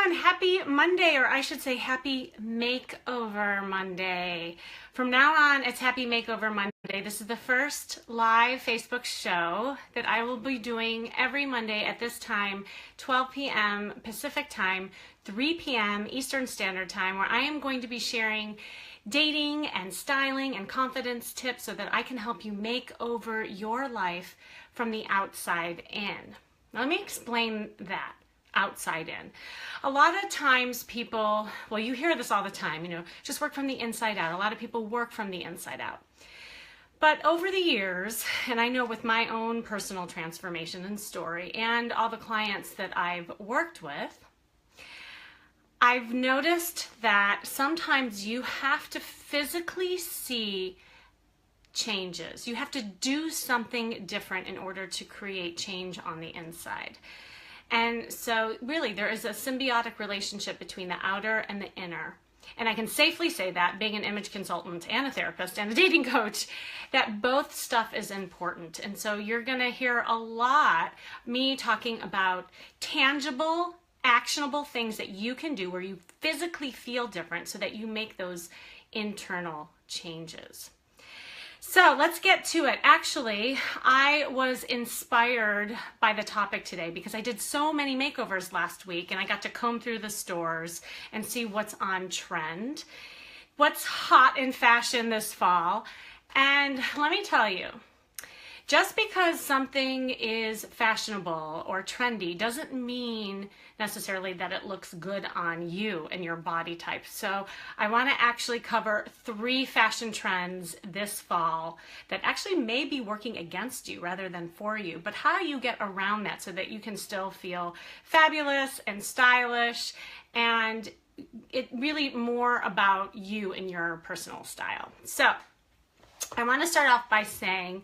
everyone, happy Monday, or I should say happy Makeover Monday. From now on, it's happy Makeover Monday. This is the first live Facebook show that I will be doing every Monday at this time, 12 p.m. Pacific time, 3 p.m. Eastern Standard Time, where I am going to be sharing dating and styling and confidence tips so that I can help you make over your life from the outside in. Now, let me explain that. Outside in. A lot of times people, well, you hear this all the time, just work from the inside out. A lot of people work from the inside out. But over the years, and I know with my own personal transformation and story and all the clients that I've worked with, I've noticed that sometimes you have to physically see changes. You have to do something different in order to create change on the inside. And so really there is a symbiotic relationship between the outer and the inner. And I can safely say that, being an image consultant and a therapist and a dating coach, that both stuff is important. And so you're going to hear a lot me talking about tangible, actionable things that you can do where you physically feel different so that you make those internal changes. So let's get to it. Actually, I was inspired by the topic today because I did so many makeovers last week and I got to comb through the stores and see what's on trend, what's hot in fashion this fall. And let me tell you, just because something is fashionable or trendy doesn't mean necessarily that it looks good on you and your body type. So I want to actually cover 3 fashion trends this fall that actually may be working against you rather than for you, but how you get around that so that you can still feel fabulous and stylish, and it really more about you and your personal style. So I want to start off by saying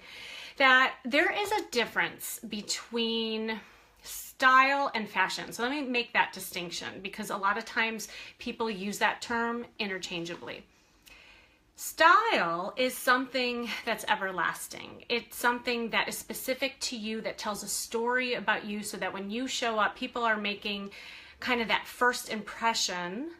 that there is a difference between style and fashion. So let me make that distinction because a lot of times people use that term interchangeably. Style is something that's everlasting. It's something that is specific to you, that tells a story about you so that when you show up, people are making kind of that first impression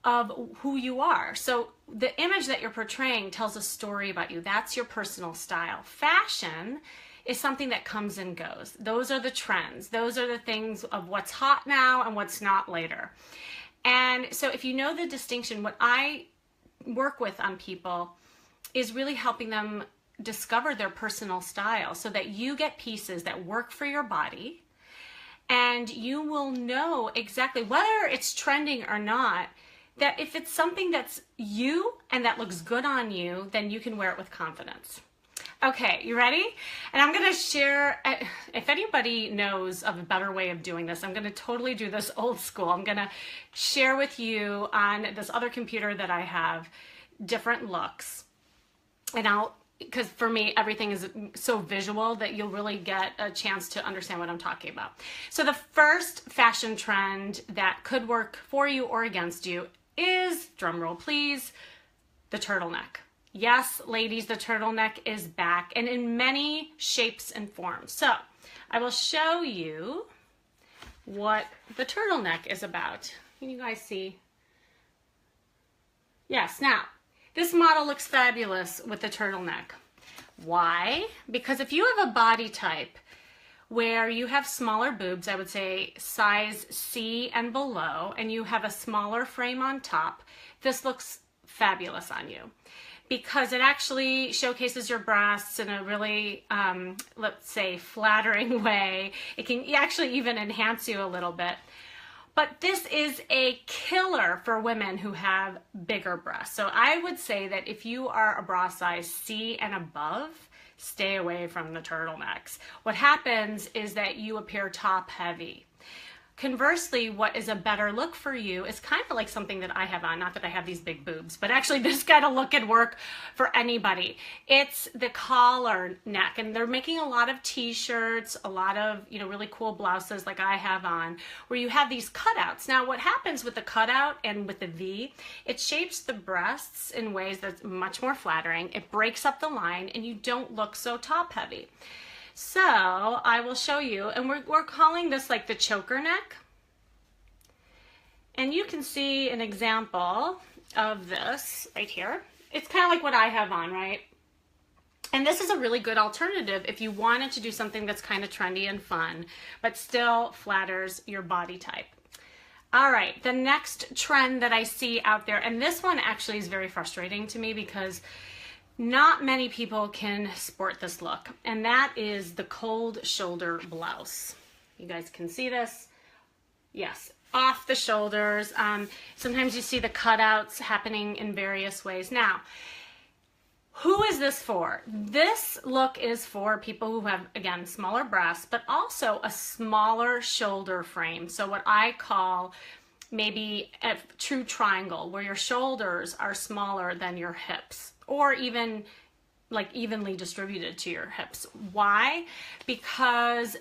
of who you are. So the image that you're portraying tells a story about you. That's your personal style. Fashion is something that comes and goes. Those are the trends. Those are the things of what's hot now and what's not later. And so if you know the distinction, what I work with on people is really helping them discover their personal style so that you get pieces that work for your body and you will know exactly whether it's trending or not, that if it's something that's you and that looks good on you, then you can wear it with confidence. Okay, you ready? And I'm gonna share, if anybody knows of a better way of doing this, I'm gonna totally do this old school. I'm gonna share with you on this other computer that I have different looks. And because for me, everything is so visual that you'll really get a chance to understand what I'm talking about. So the first fashion trend that could work for you or against you is, drumroll please, the turtleneck. Yes, ladies, the turtleneck is back and in many shapes and forms. So I will show you what the turtleneck is about. Can you guys see? Yes, now this model looks fabulous with the turtleneck. Why? Because if you have a body type where you have smaller boobs, I would say size C and below, and you have a smaller frame on top, this looks fabulous on you because it actually showcases your breasts in a really, let's say, flattering way. It can actually even enhance you a little bit. But this is a killer for women who have bigger breasts. So I would say that if you are a bra size C and above, stay away from the turtlenecks. What happens is that you appear top heavy. Conversely, what is a better look for you is kind of like something that I have on, not that I have these big boobs, but actually this kind of look could work for anybody. It's the collar neck, and they're making a lot of t-shirts, a lot of, really cool blouses like I have on, where you have these cutouts. Now, what happens with the cutout and with the V, it shapes the breasts in ways that's much more flattering. It breaks up the line, and you don't look so top heavy. So I will show you, and we're calling this like the choker neck. And you can see an example of this right here. It's kind of like what I have on, right? And this is a really good alternative if you wanted to do something that's kind of trendy and fun, but still flatters your body type. All right, the next trend that I see out there, and this one actually is very frustrating to me because not many people can sport this look, and that is the cold shoulder blouse. You guys can see this. Yes, off the shoulders. Sometimes you see the cutouts happening in various ways. Now, who is this for? This look is for people who have, again, smaller breasts, but also a smaller shoulder frame. So what I call maybe a true triangle, where your shoulders are smaller than your hips, or even like evenly distributed to your hips. Why? Because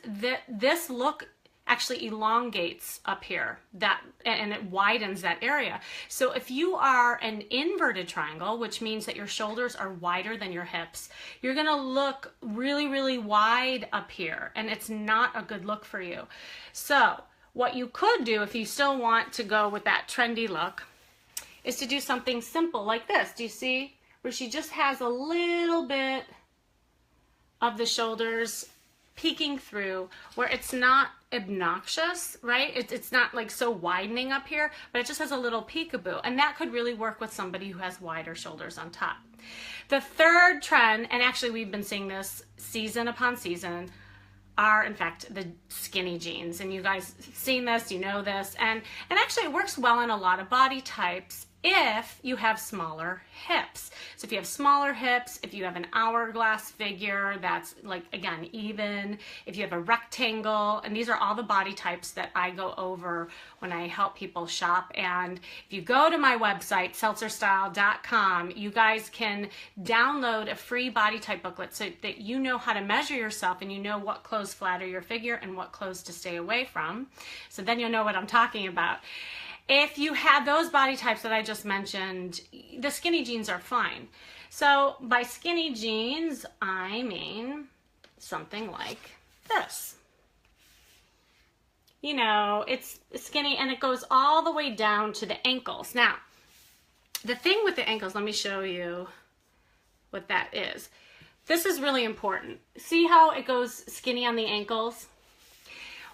this look actually elongates up here, and it widens that area. So if you are an inverted triangle, which means that your shoulders are wider than your hips, you're gonna look really, really wide up here, and it's not a good look for you. So what you could do if you still want to go with that trendy look is to do something simple like this. Do you see where she just has a little bit of the shoulders peeking through, where it's not obnoxious, right? It's not like so widening up here, but it just has a little peekaboo, and that could really work with somebody who has wider shoulders on top. The third trend, and actually we've been seeing this season upon season, are in fact the skinny jeans, and you guys have seen this, you know this, and actually it works well in a lot of body types if you have smaller hips. So if you have smaller hips, if you have an hourglass figure that's like, again, even, if you have a rectangle, and these are all the body types that I go over when I help people shop. And if you go to my website, seltzerstyle.com, you guys can download a free body type booklet so that you know how to measure yourself and you know what clothes flatter your figure and what clothes to stay away from. So then you'll know what I'm talking about. If you have those body types that I just mentioned, the skinny jeans are fine. So by skinny jeans, I mean something like this. You know, it's skinny and it goes all the way down to the ankles. Now, the thing with the ankles, let me show you what that is. This is really important. See how it goes skinny on the ankles?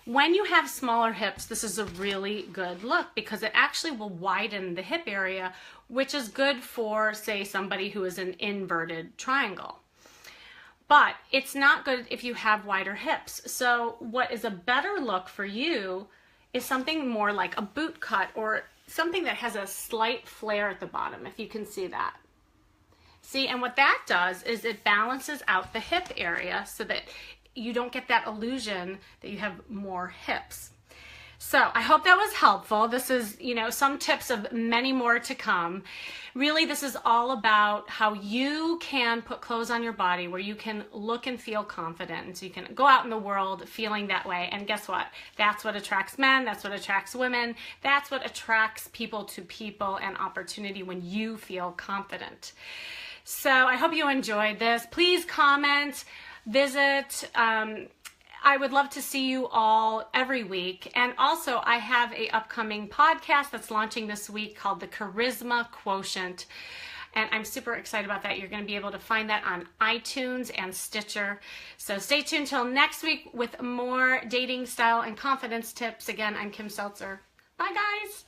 When you have smaller hips, this is a really good look because it actually will widen the hip area, which is good for, say, somebody who is an inverted triangle. But it's not good if you have wider hips. So what is a better look for you is something more like a boot cut or something that has a slight flare at the bottom, if you can see that. See, and what that does is it balances out the hip area so that you don't get that illusion that you have more hips. So I hope that was helpful. This is, you know, some tips of many more to come. Really, this is all about how you can put clothes on your body where you can look and feel confident. So you can go out in the world feeling that way. And guess what? That's what attracts men. That's what attracts women. That's what attracts people to people and opportunity when you feel confident. So I hope you enjoyed this. Please comment. Visit. I would love to see you all every week. And also I have a upcoming podcast that's launching this week called The Charisma Quotient. And I'm super excited about that. You're going to be able to find that on iTunes and Stitcher. So stay tuned till next week with more dating, style, and confidence tips. Again, I'm Kim Seltzer. Bye, guys.